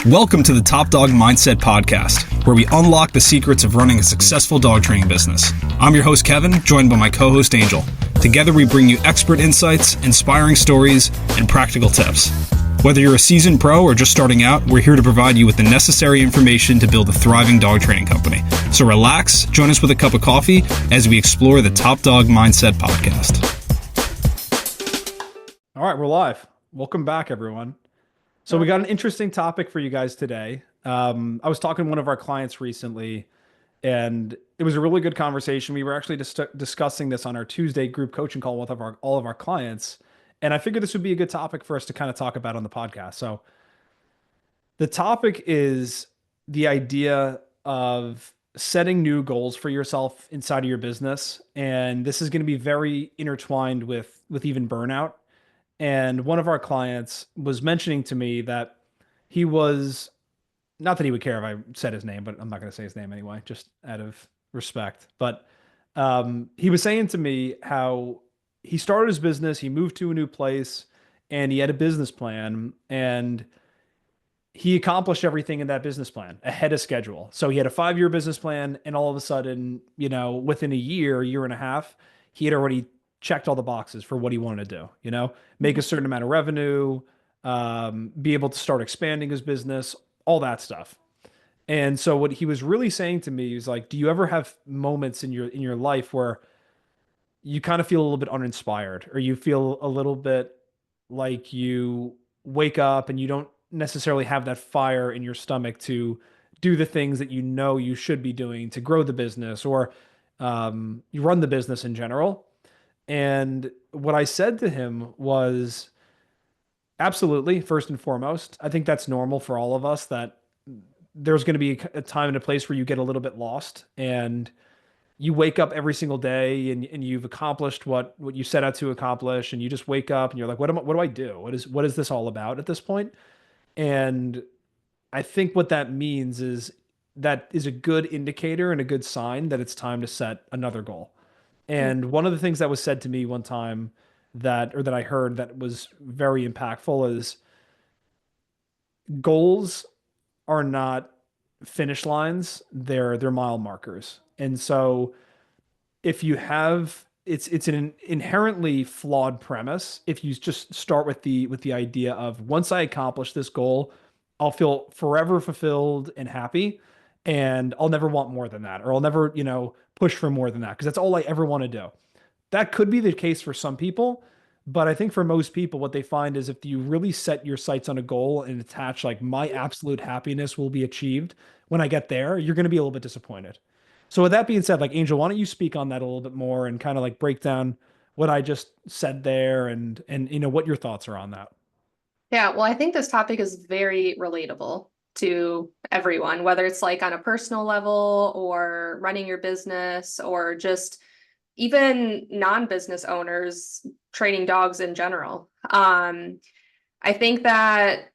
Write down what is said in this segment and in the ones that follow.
Welcome to the Top Dog Mindset Podcast, where we unlock the secrets of running a successful dog training business. I'm your host, Kevin, joined by my co-host, Angel. Together, we bring you expert insights, inspiring stories, and practical tips. Whether you're a seasoned pro or just starting out, we're here to provide you with the necessary information to build a thriving dog training company. So relax, join us with a cup of coffee as we explore the Top Dog Mindset Podcast. All right, we're live. Welcome back, everyone. So we got an interesting topic for you guys today. I was talking to one of our clients recently, and it was a really good conversation. We were actually discussing this on our Tuesday group coaching call with all of our clients, and I figured this would be a good topic for us to kind of talk about on the podcast. So the topic is the idea of setting new goals for yourself inside of your business, and this is going to be very intertwined with even burnout. And one of our clients was mentioning to me that he was, not that he would care if I said his name, but I'm not going to say his name anyway, just out of respect. But he was saying to me how he started his business, he moved to a new place, and he had a business plan, and he accomplished everything in that business plan ahead of schedule. So he had a 5-year business plan, and all of a sudden, within a year and a half, he had already checked all the boxes for what he wanted to do, make a certain amount of revenue, be able to start expanding his business, all that stuff. And so what he was really saying to me is like, do you ever have moments in your life where you kind of feel a little bit uninspired, or you feel a little bit like you wake up and you don't necessarily have that fire in your stomach to do the things that you should be doing to grow the business, or you run the business in general? And what I said to him was, absolutely, first and foremost, I think that's normal for all of us, that there's going to be a time and a place where you get a little bit lost, and you wake up every single day and you've accomplished what you set out to accomplish, and you just wake up and you're like, what do I do? What is this all about at this point? And I think what that means is that is a good indicator and a good sign that it's time to set another goal. And one of the things that was said to me one time that I heard that was very impactful is, goals are not finish lines, they're mile markers. And so if you have, it's an inherently flawed premise if you just start with the idea of, once I accomplish this goal, I'll feel forever fulfilled and happy, and I'll never want more than that, or I'll never, push for more than that because that's all I ever want to do. That could be the case for some people, but I think for most people, what they find is, if you really set your sights on a goal and attach, like, my absolute happiness will be achieved when I get there, you're going to be a little bit disappointed. So with that being said, like, Angel, why don't you speak on that a little bit more and kind of like break down what I just said there, and what your thoughts are on that. Yeah, well, I think this topic is very relatable to everyone, whether it's like on a personal level or running your business, or just even non-business owners training dogs in general. I think that,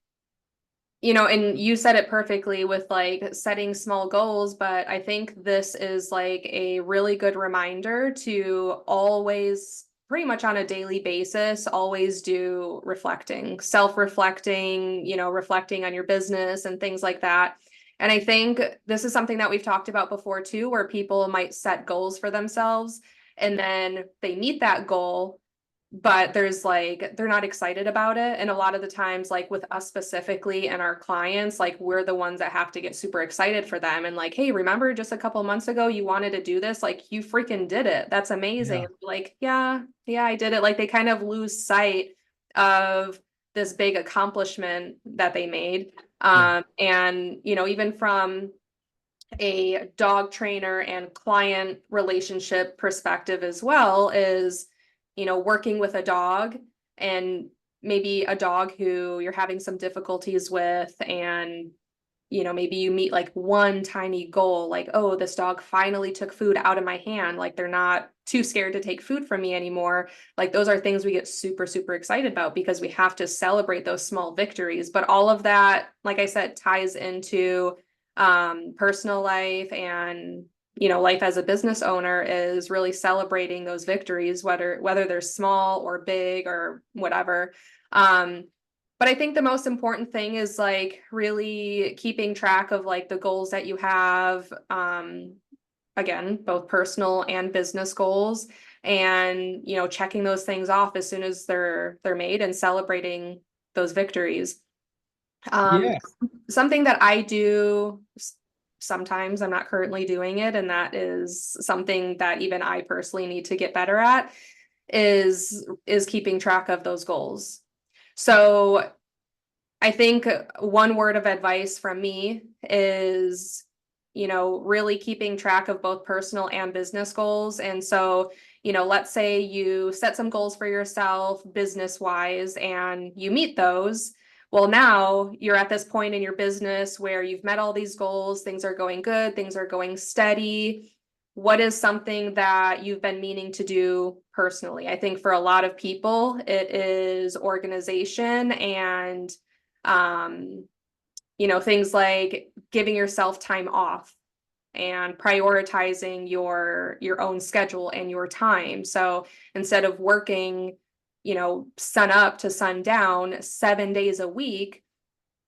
and you said it perfectly with like setting small goals, but I think this is like a really good reminder to always, pretty much on a daily basis, always do reflecting, self-reflecting, reflecting on your business and things like that. And I think this is something that we've talked about before too, where people might set goals for themselves and then they meet that goal, but there's like, they're not excited about it. And a lot of the times, like with us specifically and our clients, like, we're the ones that have to get super excited for them. And like, hey, remember just a couple months ago, you wanted to do this, like, you freaking did it. That's amazing. Yeah. Like, yeah, I did it. Like, they kind of lose sight of this big accomplishment that they made. And, even from a dog trainer and client relationship perspective as well, is, working with a dog, and maybe a dog who you're having some difficulties with, and maybe you meet like one tiny goal, like, oh, this dog finally took food out of my hand, like, they're not too scared to take food from me anymore. Like, those are things we get super, super excited about, because we have to celebrate those small victories. But all of that, like I said, ties into personal life, and life as a business owner is really celebrating those victories, whether they're small or big or whatever. But But I think the most important thing is like really keeping track of like the goals that you have. Again, both personal and business goals, and checking those things off as soon as they're made and celebrating those victories. Um, Yeah. Something that I do sometimes, I'm not currently doing it, and that is something that even I personally need to get better at, is keeping track of those goals. So I think one word of advice from me is, really keeping track of both personal and business goals. And so, let's say you set some goals for yourself business wise and you meet those. Well, now you're at this point in your business where you've met all these goals, things are going good, things are going steady. What is something that you've been meaning to do personally? I think for a lot of people, it is organization and um, things like giving yourself time off and prioritizing your own schedule and your time. So instead of working, sun up to sundown 7 days a week,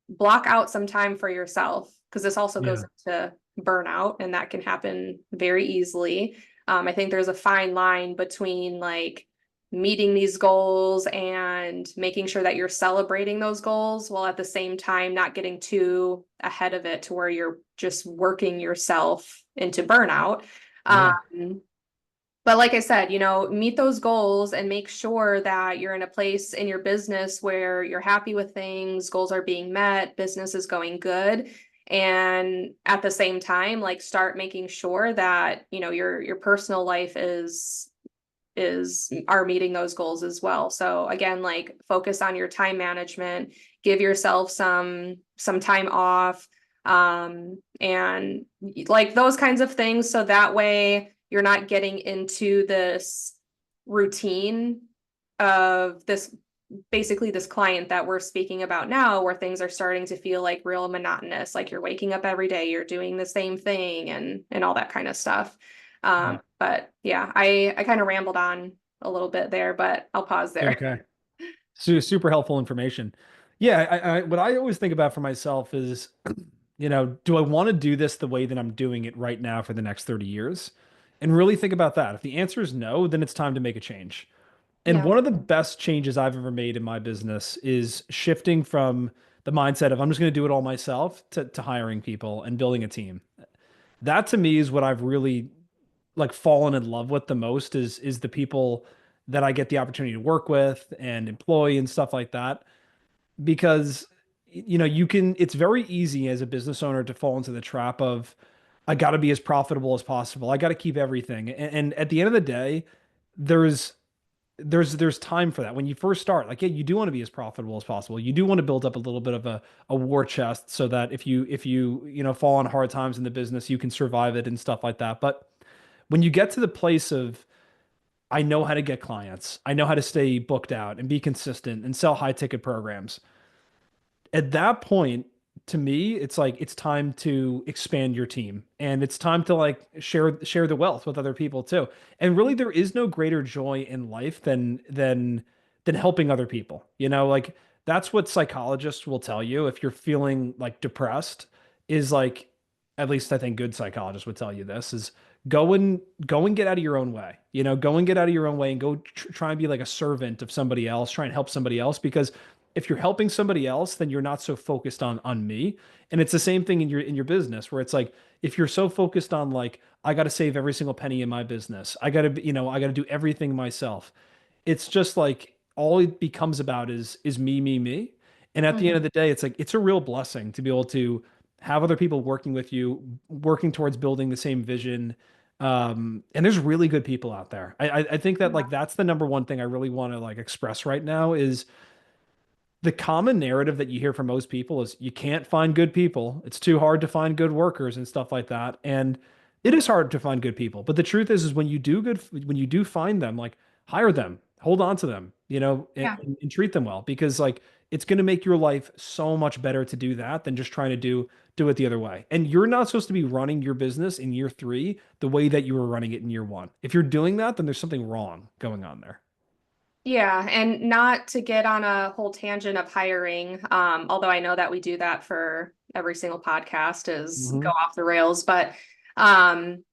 block out some time for yourself, because this also goes Yeah. into burnout and that can happen very easily. I think there's a fine line between like meeting these goals and making sure that you're celebrating those goals while at the same time not getting too ahead of it to where you're just working yourself into burnout. Yeah. But like I said, meet those goals and make sure that you're in a place in your business where you're happy with things, goals are being met, business is going good. And at the same time, like start making sure that, your personal life are meeting those goals as well. So again, like focus on your time management, give yourself some time off, and like those kinds of things. So that way you're not getting into this routine of basically this client that we're speaking about now, where things are starting to feel like real monotonous, like you're waking up every day, you're doing the same thing and all that kind of stuff. Yeah. But yeah, I kind of rambled on a little bit there, but I'll pause there. Okay. Super helpful information. Yeah, what I always think about for myself is, do I want to do this the way that I'm doing it right now for the next 30 years? And really think about that. If the answer is no, then it's time to make a change. And Yeah. one of the best changes I've ever made in my business is shifting from the mindset of I'm just going to do it all myself to hiring people and building a team. That to me is what I've really like fallen in love with the most is the people that I get the opportunity to work with and employ and stuff like that. Because it's very easy as a business owner to fall into the trap of I got to be as profitable as possible. I got to keep everything. And at the end of the day, there's there's time for that. When you first start, like, yeah, you do want to be as profitable as possible. You do want to build up a little bit of a war chest so that if you fall on hard times in the business, you can survive it and stuff like that. But when you get to the place of I know how to get clients, I know how to stay booked out and be consistent and sell high ticket programs, at that point, to me, it's like it's time to expand your team and it's time to like share the wealth with other people too. And really, there is no greater joy in life than helping other people. Like that's what psychologists will tell you if you're feeling like depressed, is like, at least I think good psychologists would tell you this, is go and get out of your own way. Go and get out of your own way and go try and be like a servant of somebody else, try and help somebody else, because if you're helping somebody else, then you're not so focused on me. And it's the same thing in your business, where it's like if you're so focused on like I got to save every single penny in my business, I got to do everything myself. It's just like all it becomes about is me. And at the end Mhm. of the day, it's like it's a real blessing to be able to have other people working with you, working towards building the same vision. And there's really good people out there. I think that like that's the number one thing I really want to like express right now is the common narrative that you hear from most people is you can't find good people. It's too hard to find good workers and stuff like that. And it is hard to find good people. But the truth is when you do find them, like hire them, hold on to them, Yeah. and treat them well, because like it's going to make your life so much better to do that than just trying to do it the other way. And you're not supposed to be running your business in year 3 the way that you were running it in year 1. If you're doing that, then there's something wrong going on there. Yeah, and not to get on a whole tangent of hiring, although I know that we do that for every single podcast is go Hmm. off the rails, but um,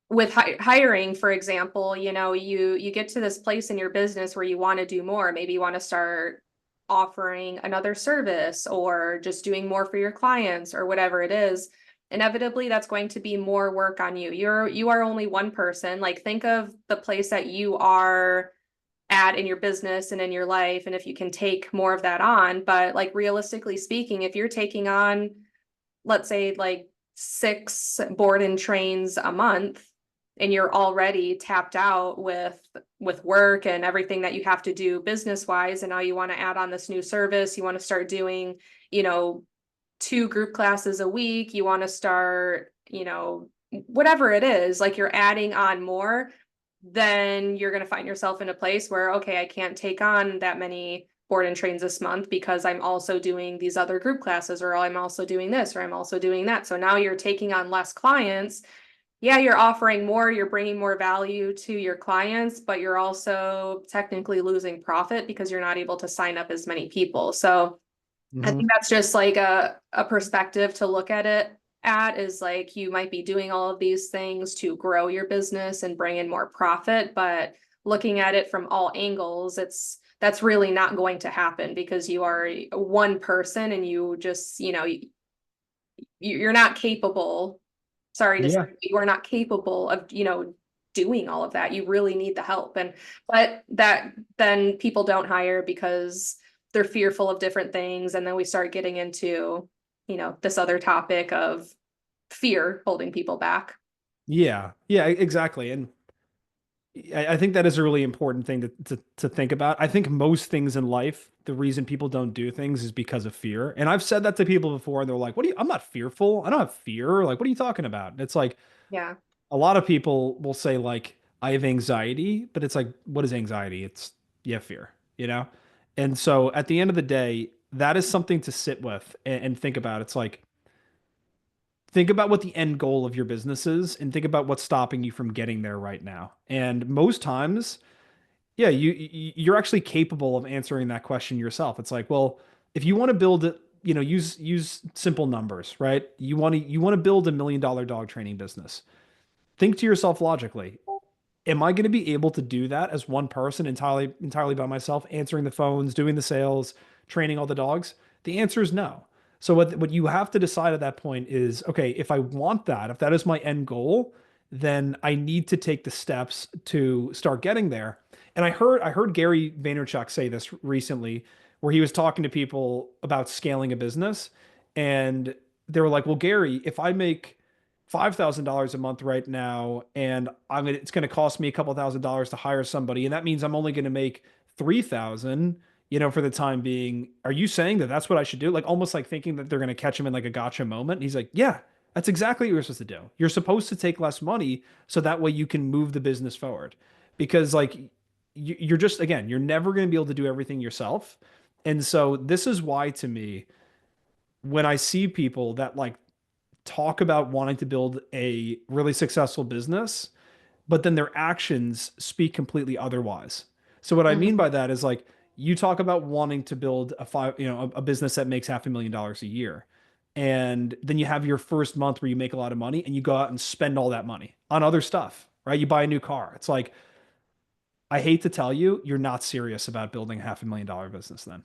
with hiring, for example, you get to this place in your business where you want to do more. Maybe you want to start offering another service or just doing more for your clients or whatever it is. Inevitably, that's going to be more work on you. You are only one person. Like think of the place that you are at in your business and in your life, and if you can take more of that on. But like realistically speaking, if you're taking on, let's say, like 6 board and trains a month, and you're already tapped out with work and everything that you have to do business wise, and now you want to add on this new service, you want to start doing, you know 2 group classes a week, you want to start, whatever it is, like you're adding on more, then you're going to find yourself in a place where, okay, I can't take on that many board and trains this month because I'm also doing these other group classes, or I'm also doing this, or I'm also doing that. So now you're taking on less clients. Yeah, you're offering more, you're bringing more value to your clients, but you're also technically losing profit because you're not able to sign up as many people. So I Hmm. think that's just like a perspective to look at it at, is like you might be doing all of these things to grow your business and bring in more profit, but looking at it from all angles, that's really not going to happen because you are one person and you just, you're not capable, sorry to say, Yeah. but you are not capable of, doing all of that. You really need the help. But that then people don't hire because they're fearful of different things. And then we start getting into, this other topic of fear holding people back. Yeah. Yeah, exactly. And I think that is a really important thing to think about. I think most things in life, the reason people don't do things is because of fear. And I've said that to people before, and they're like, I'm not fearful. I don't have fear. Like, what are you talking about? And it's like, Yeah. a lot of people will say, like, I have anxiety, but it's like, what is anxiety? It's, you have fear, you know? And so at the end of the day, that is something to sit with and think about. It's like, think about what the end goal of your business is and think about what's stopping you from getting there right now. And most times, yeah, you're actually capable of answering that question yourself. It's like, well, if you want to build it, use simple numbers, right? You want to build $1 million dog training business. Think to yourself logically, am I going to be able to do that as one person entirely by myself, answering the phones, doing the sales, training all the dogs? The answer is no. So what you have to decide at that point is, okay, if I want that, if that is my end goal, then I need to take the steps to start getting there. And I heard Gary Vaynerchuk say this recently, where he was talking to people about scaling a business, and they were like, "Well, Gary, if I make $5,000 a month right now, and it's gonna cost me a couple $1,000s to hire somebody, and that means I'm only gonna make 3,000, for the time being. Are you saying that that's what I should do?" Like almost like thinking that they're gonna catch him in like a gotcha moment. And he's like, "Yeah, that's exactly what you're supposed to do. You're supposed to take less money so that way you can move the business forward, because like you're just again, you're never gonna be able to do everything yourself." And so this is why to me, when I see people that like talk about wanting to build a really successful business, but then their actions speak completely otherwise. So what I mean Mhm. by that is like you talk about wanting to build a business that makes $500,000 a year. And then you have your first month where you make a lot of money and you go out and spend all that money on other stuff, right? You buy a new car. It's like, I hate to tell you, you're not serious about building a $500,000 business then.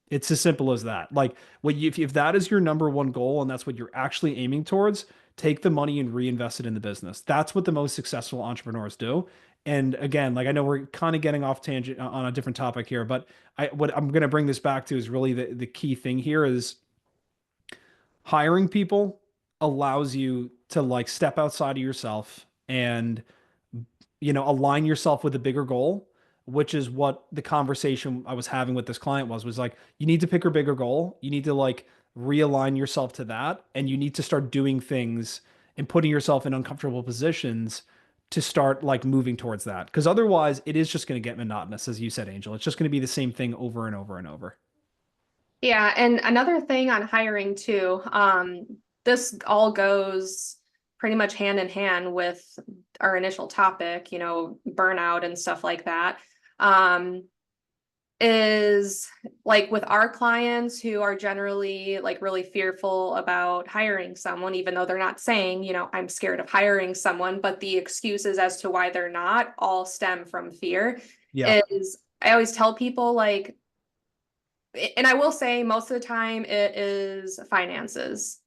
It's as simple as that. Like, if that is your number one goal and that's what you're actually aiming towards, take the money and reinvest it in the business. That's what the most successful entrepreneurs do. And again, like I know we're kind of getting off tangent on a different topic here, but what I'm going to bring this back to is really the key thing here is hiring people allows you to like step outside of yourself and align yourself with a bigger goal, which is what the conversation I was having with this client was like, you need to pick a bigger goal. You need to like realign yourself to that. And you need to start doing things and putting yourself in uncomfortable positions to start like moving towards that. Because otherwise, it is just going to get monotonous, as you said, Angel. It's just going to be the same thing over and over and over. Yeah, and another thing on hiring too, this all goes pretty much hand in hand with our initial topic, burnout and stuff like that. is like with our clients who are generally like really fearful about hiring someone, even though they're not saying, I'm scared of hiring someone, but the excuses as to why they're not all stem from fear. Yeah. Is I always tell people like, and I will say most of the time it is finances,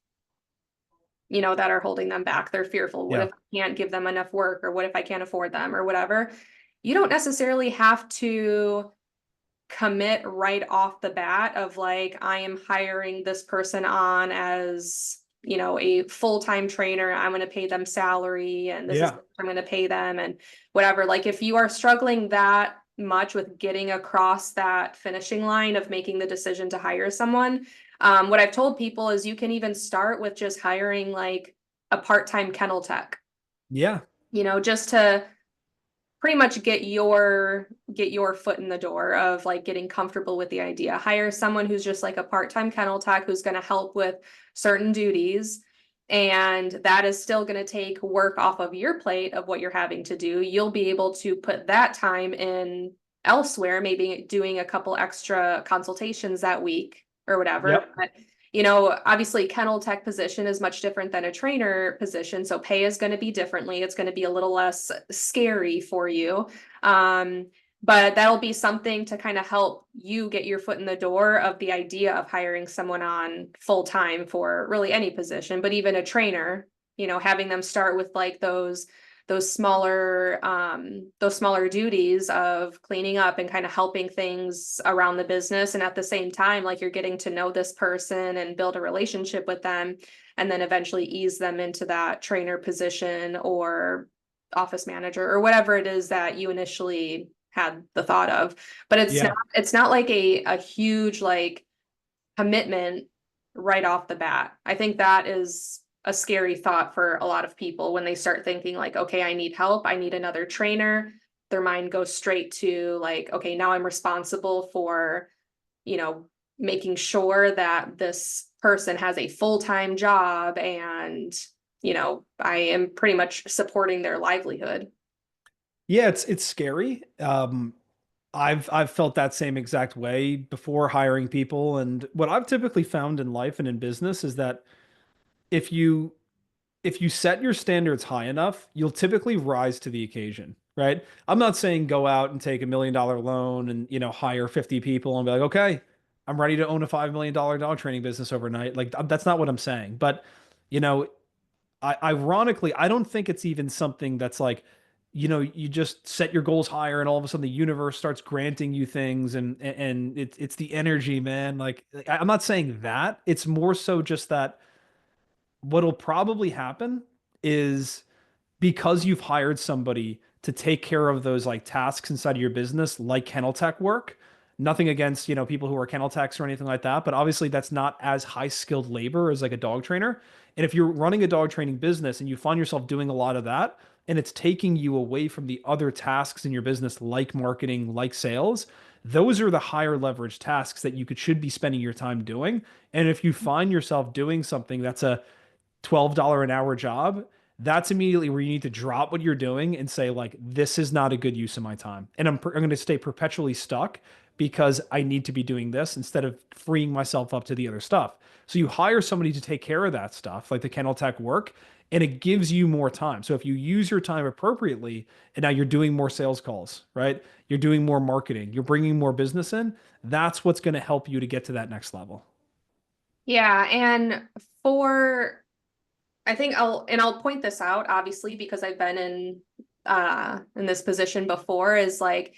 that are holding them back. They're fearful. What Yeah. if I can't give them enough work, or what if I can't afford them, or whatever? You don't necessarily have to commit right off the bat of like, I am hiring this person on as, a full-time trainer. I'm going to pay them salary and this is Yeah. what I'm going to pay them and whatever. Like if you are struggling that much with getting across that finishing line of making the decision to hire someone, what I've told people is you can even start with just hiring like a part-time kennel tech, Yeah. just to pretty much get your foot in the door of like getting comfortable with the idea. Hire someone who's just like a part-time kennel tech who's going to help with certain duties, and that is still going to take work off of your plate of what you're having to do. You'll be able to put that time in elsewhere, maybe doing a couple extra consultations that week or whatever. Yep. But obviously kennel tech position is much different than a trainer position. So pay is going to be differently. It's going to be a little less scary for you. But that'll be something to kind of help you get your foot in the door of the idea of hiring someone on full time for really any position, but even a trainer, having them start with like those smaller duties of cleaning up and kind of helping things around the business, and at the same time like you're getting to know this person and build a relationship with them, and then eventually ease them into that trainer position or office manager or whatever it is that you initially had the thought of. But Yeah. it's not like a huge like commitment right off the bat. I think that is a scary thought for a lot of people when they start thinking like, okay, I need help, I need another trainer. Their mind goes straight to like, okay, now I'm responsible for, making sure that this person has a full-time job and, I am pretty much supporting their livelihood. Yeah, it's scary. I've felt that same exact way before hiring people. And what I've typically found in life and in business is that if you if you set your standards high enough, you'll typically rise to the occasion, right? I'm not saying go out and take $1 million loan and, hire 50 people and be like, okay, I'm ready to own a $5 million dog training business overnight. Like that's not what I'm saying. But, you know, ironically, I don't think it's even something that's like, you just set your goals higher and all of a sudden the universe starts granting you things and it's the energy, man. Like I'm not saying that. It's more so just that what'll probably happen is because you've hired somebody to take care of those like tasks inside of your business, like kennel tech work. Nothing against, people who are kennel techs or anything like that, but obviously that's not as high skilled labor as like a dog trainer. And if you're running a dog training business and you find yourself doing a lot of that, and it's taking you away from the other tasks in your business, like marketing, like sales, those are the higher leverage tasks that should be spending your time doing. And if you find yourself doing something that's a $12 an hour job, that's immediately where you need to drop what you're doing and say, like, this is not a good use of my time. And I'm going to stay perpetually stuck because I need to be doing this instead of freeing myself up to the other stuff. So you hire somebody to take care of that stuff, like the kennel tech work, and it gives you more time. So if you use your time appropriately, and now you're doing more sales calls, right? You're doing more marketing, you're bringing more business in, that's what's going to help you to get to that next level. Yeah, and for I think I'll point this out obviously because I've been in this position before, is like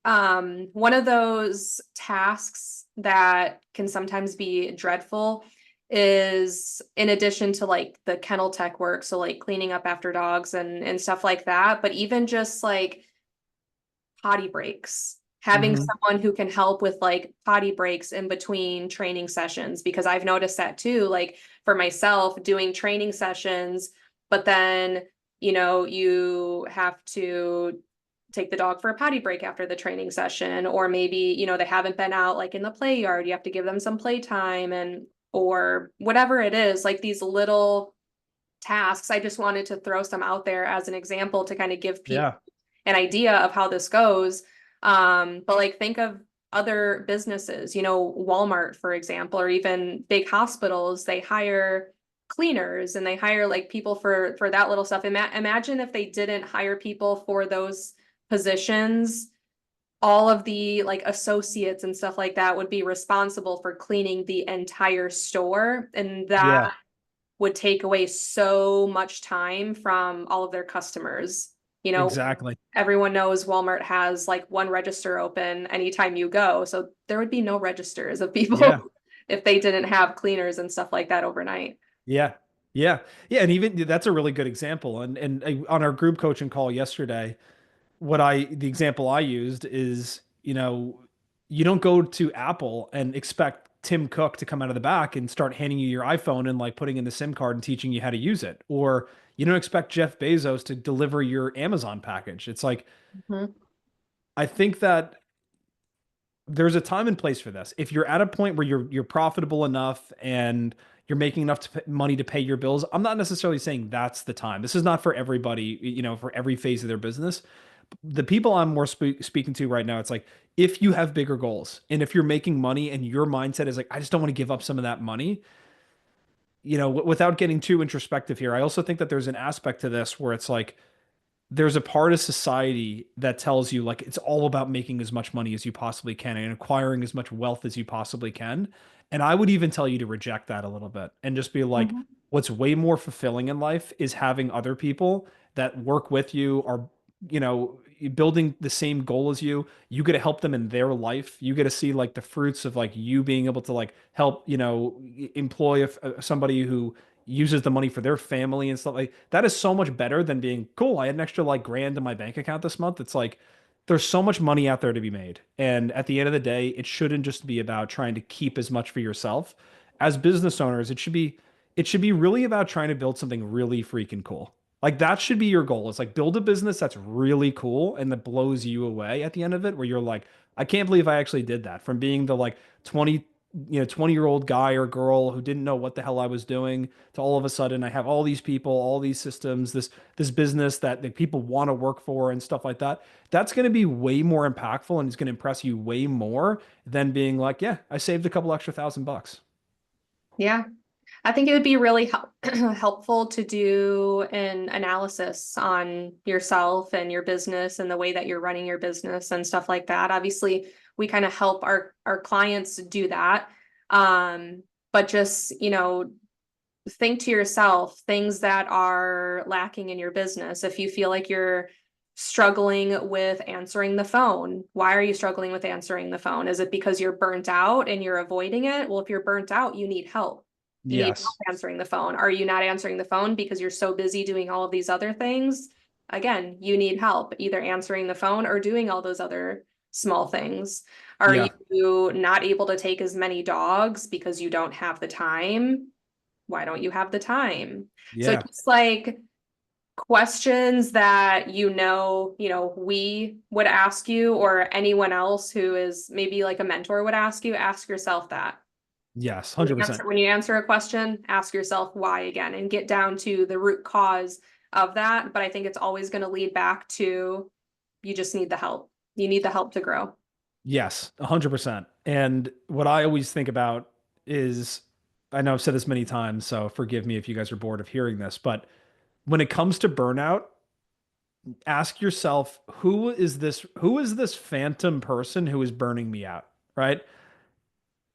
one of those tasks that can sometimes be dreadful is, in addition to like the kennel tech work, so like cleaning up after dogs and stuff like that, but even just like potty breaks, having Hmm. someone who can help with like potty breaks in between training sessions, because I've noticed that too, like for myself doing training sessions, but then, you have to take the dog for a potty break after the training session, or maybe, they haven't been out like in the play yard, you have to give them some playtime and or whatever it is, like these little tasks. I just wanted to throw some out there as an example to kind of give people Yeah. an idea of how this goes. But like think of other businesses, Walmart, for example, or even big hospitals, they hire cleaners and they hire like people for that little stuff. Imagine if they didn't hire people for those positions, all of the like associates and stuff like that would be responsible for cleaning the entire store, and Yeah, that would take away so much time from all of their customers. You know, exactly. everyone knows Walmart has like one register open anytime you go. So there would be no registers of Yeah. people if they didn't have cleaners and stuff like that overnight. Yeah. Yeah. Yeah. And even that's a really good example. And on our group coaching call yesterday, the example I used is, you don't go to Apple and expect Tim Cook to come out of the back and start handing you your iPhone and like putting in the SIM card and teaching you how to use it. Or you don't expect Jeff Bezos to deliver your Amazon package. It's like, Mhm. I think that there's a time and place for this. If you're at a point where you're profitable enough and you're making enough money to pay your bills, I'm not necessarily saying that's the time. This is not for everybody, for every phase of their business. The people I'm more speaking to right now, it's like if you have bigger goals and if you're making money and your mindset is like, I just don't want to give up some of that money, without getting too introspective here, I also think that there's an aspect to this where it's like there's a part of society that tells you like it's all about making as much money as you possibly can and acquiring as much wealth as you possibly can. And I would even tell you to reject that a little bit and just be like, Mhm. what's way more fulfilling in life is having other people that work with you, are, building the same goal as you. You get to help them in their life. You get to see like the fruits of like you being able to like help, employ somebody who uses the money for their family and stuff like that is so much better than being cool. I had an extra like grand in my bank account this month. It's like there's so much money out there to be made. And at the end of the day, it shouldn't just be about trying to keep as much for yourself. As business owners, it should be really about trying to build something really freaking cool. Like that should be your goal. It's like build a business that's really cool and that blows you away at the end of it, where you're like, I can't believe I actually did that. From being the like 20-year-old guy or girl who didn't know what the hell I was doing to all of a sudden I have all these people, all these systems, this business that people want to work for and stuff like that. That's going to be way more impactful and it's going to impress you way more than being like, yeah, I saved a couple extra $1,000. Yeah. I think it would be really helpful to do an analysis on yourself and your business and the way that you're running your business and stuff like that. Obviously, we kind of help our clients do that. But just, think to yourself things that are lacking in your business. If you feel like you're struggling with answering the phone, why are you struggling with answering the phone? Is it because you're burnt out and you're avoiding it? Well, if you're burnt out, you need help. You need help Yes. answering the phone. Are you not answering the phone because you're so busy doing all of these other things? Again, you need help either answering the phone or doing all those other small things. Are Yeah. you not able to take as many dogs because you don't have the time? Why don't you have the time? So Yeah. just like questions that we would ask you or anyone else who is maybe like a mentor would ask you, ask yourself that. Yes. When you 100%. answer, when you answer a question, ask yourself why again and get down to the root cause of that. But I think it's always going to lead back to you just need the help. You need the help to grow. Yes, 100%. And what I always think about is, I know I've said this many times, so forgive me if you guys are bored of hearing this, but when it comes to burnout, ask yourself, who is this phantom person who is burning me out, right?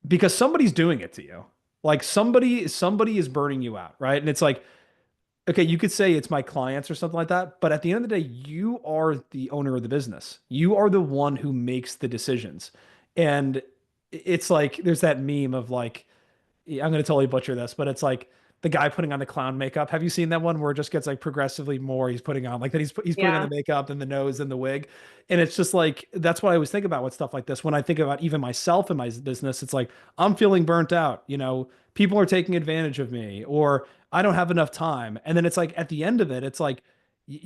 Because somebody's doing it to you. Like somebody is burning you out, right? And it's like, okay, you could say it's my clients or something like that, but at the end of the day, you are the owner of the business. You are the one who makes the decisions. And it's like there's that meme of like, I'm going to totally butcher this, but it's like the guy putting on the clown makeup. Have you seen that one where it just gets like progressively more he's putting on like that he's putting on the Yeah. makeup and the nose and the wig. And it's just like that's what I always think about with stuff like this. When I think about even myself and my business, it's like I'm feeling burnt out, people are taking advantage of me or I don't have enough time. And then it's like at the end of it, it's like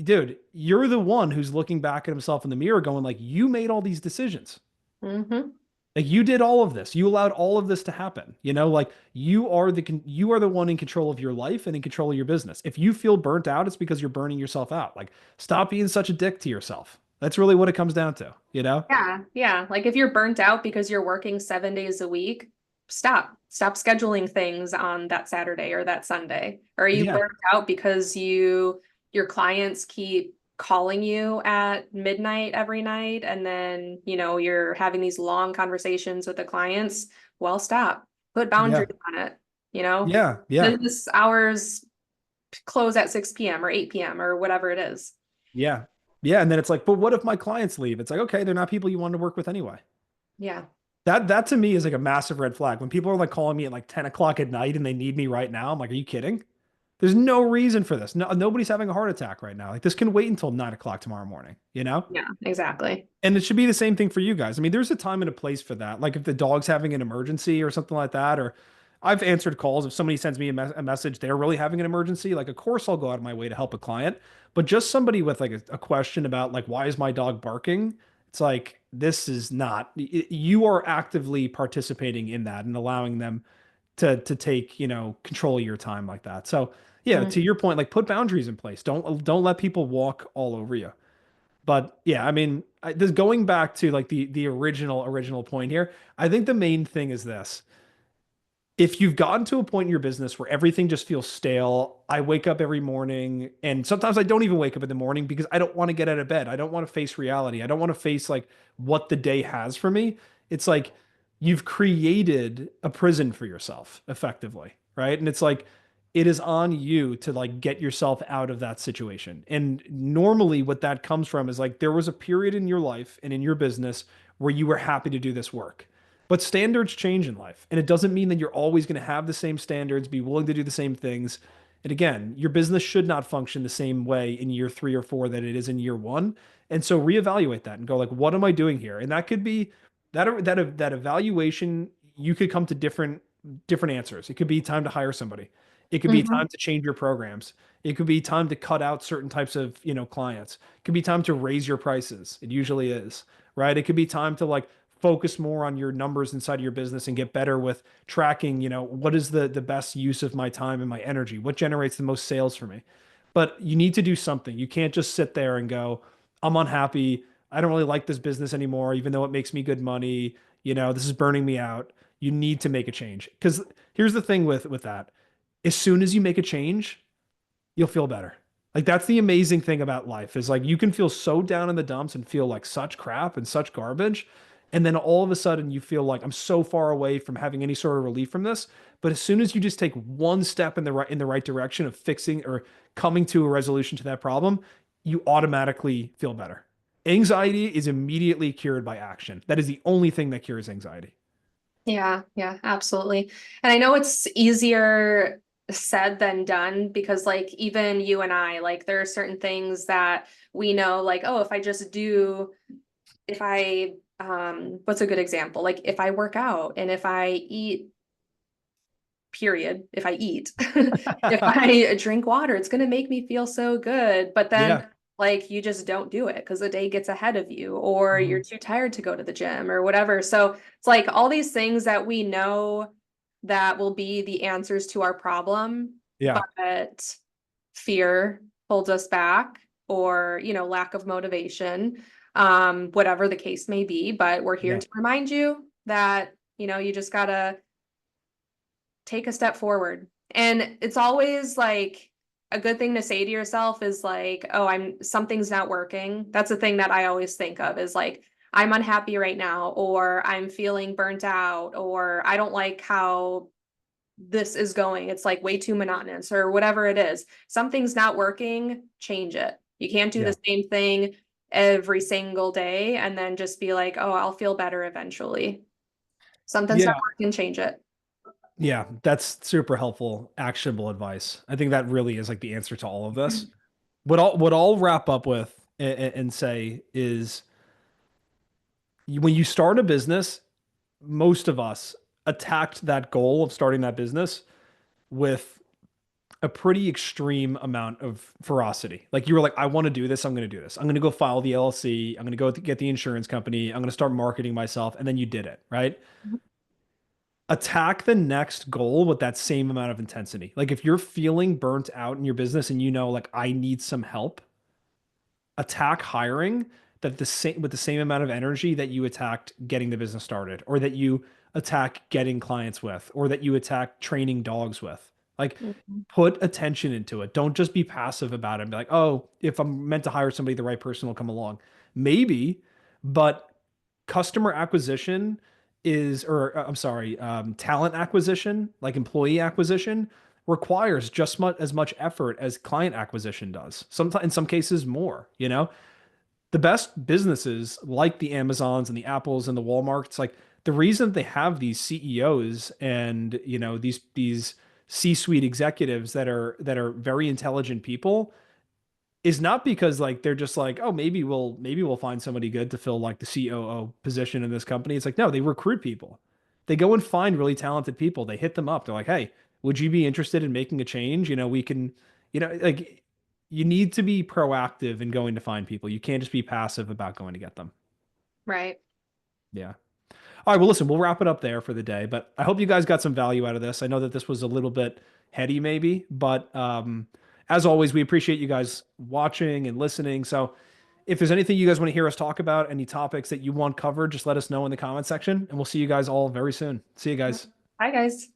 dude, you're the one who's looking back at himself in the mirror going like you made all these decisions. Mm-hmm. Like you did all of this. You allowed all of this to happen. Like you are the one in control of your life and in control of your business. If you feel burnt out, it's because you're burning yourself out. Like stop being such a dick to yourself. That's really what it comes down to, you know? Yeah, yeah. Like if you're burnt out because you're working 7 days a week, stop. Stop scheduling things on that Saturday or that Sunday. Or are you Yeah. burnt out because your clients keep calling you at midnight every night and then, you're having these long conversations with the clients? Well, stop. Put Yeah. boundaries on it. You know, Yeah. Yeah. business hours close at 6 p.m. or 8 p.m. or whatever it is. Yeah. Yeah. And then it's like, but what if my clients leave? It's like, okay, they're not people you want to work with anyway. Yeah. That to me is like a massive red flag. When people are like calling me at like 10 o'clock at night and they need me right now, I'm like, are you kidding? There's no reason for this. No, nobody's having a heart attack right now. Like this can wait until 9 o'clock tomorrow morning, you know? Yeah, exactly. And it should be the same thing for you guys. I mean, there's a time and a place for that. Like if the dog's having an emergency or something like that, or I've answered calls. If somebody sends me a message, they're really having an emergency. Like, of course, I'll go out of my way to help a client. But just somebody with like a question about like, why is my dog barking? It's like, this is not, you are actively participating in that and allowing them to take, control of your time like that. So yeah, to Mhm. your point, like put boundaries in place. Don't let people walk all over you. But yeah, I mean, this going back to like the original point here, I think the main thing is this. If you've gotten to a point in your business where everything just feels stale, I wake up every morning and sometimes I don't even wake up in the morning because I don't want to get out of bed. I don't want to face reality. I don't want to face like what the day has for me. It's like you've created a prison for yourself effectively, right? And it's like it is on you to like get yourself out of that situation. And normally what that comes from is like there was a period in your life and in your business where you were happy to do this work. But standards change in life, and it doesn't mean that you're always going to have the same standards, be willing to do the same things. And again, your business should not function the same way in year 3 or 4 that it is in year one. And so reevaluate that and go like, what am I doing here? And that could be that evaluation. You could come to different answers. It could be time to hire somebody. It could be Mhm. time to change your programs. It could be time to cut out certain types of, clients. It could be time to raise your prices. It usually is, right? It could be time to like focus more on your numbers inside of your business and get better with tracking, what is the best use of my time and my energy? What generates the most sales for me? But you need to do something. You can't just sit there and go, I'm unhappy. I don't really like this business anymore, even though it makes me good money. This is burning me out. You need to make a change. Because here's the thing with that. As soon as you make a change, you'll feel better. Like that's the amazing thing about life is like you can feel so down in the dumps and feel like such crap and such garbage. And then all of a sudden you feel like I'm so far away from having any sort of relief from this. But as soon as you just take one step in the right direction of fixing or coming to a resolution to that problem, you automatically feel better. Anxiety is immediately cured by action. That is the only thing that cures anxiety. Yeah, yeah, absolutely. And I know it's easier said than done because like even you and I, like there are certain things that we know, like, oh, if I what's a good example? Like if I work out and if I eat, period, if I eat, if I drink water, it's gonna make me feel so good. But then Yeah. like you just don't do it because the day gets ahead of you or you're Mhm. too tired to go to the gym or whatever. So it's like all these things that we know that will be the answers to our problem, Yeah. but fear holds us back or, lack of motivation, whatever the case may be. But we're here Yeah. to remind you that, you just gotta take a step forward. And it's always like a good thing to say to yourself is like, oh, something's not working. That's the thing that I always think of is like, I'm unhappy right now, or I'm feeling burnt out, or I don't like how this is going. It's like way too monotonous, or whatever it is. Something's not working, change it. You can't do Yeah. the same thing every single day and then just be like, oh, I'll feel better eventually. Something's not Yeah. working, change it. Yeah, that's super helpful, actionable advice. I think that really is like the answer to all of this. What I'll wrap up with and say is when you start a business, most of us attacked that goal of starting that business with a pretty extreme amount of ferocity. Like you were like, I want to do this. I'm going to do this. I'm going to go file the LLC. I'm going to go get the insurance company. I'm going to start marketing myself. And then you did it, right? Attack the next goal with that same amount of intensity. Like if you're feeling burnt out in your business and like I need some help, attack hiring that the same with the same amount of energy that you attacked getting the business started, or that you attack getting clients with, or that you attack training dogs with. Like, Mhm. put attention into it. Don't just be passive about it and be like, oh, if I'm meant to hire somebody, the right person will come along. Maybe, but customer acquisition I'm sorry, talent acquisition, like employee acquisition, requires just as much effort as client acquisition does. Sometimes, in some cases, more. The best businesses like the Amazons and the Apples and the Walmarts, like the reason they have these CEOs and these C-suite executives that are very intelligent people is not because like they're just like, oh, maybe we'll find somebody good to fill like the COO position in this company. It's like, no, they recruit people. They go and find really talented people. They hit them up. They're like, hey, would you be interested in making a change? We can, like, you need to be proactive in going to find people. You can't just be passive about going to get them. Right. Yeah. All right, well, listen, we'll wrap it up there for the day, but I hope you guys got some value out of this. I know that this was a little bit heady, maybe, but as always, we appreciate you guys watching and listening. So if there's anything you guys want to hear us talk about, any topics that you want covered, just let us know in the comment section, and we'll see you guys all very soon. See you guys. Hi, guys.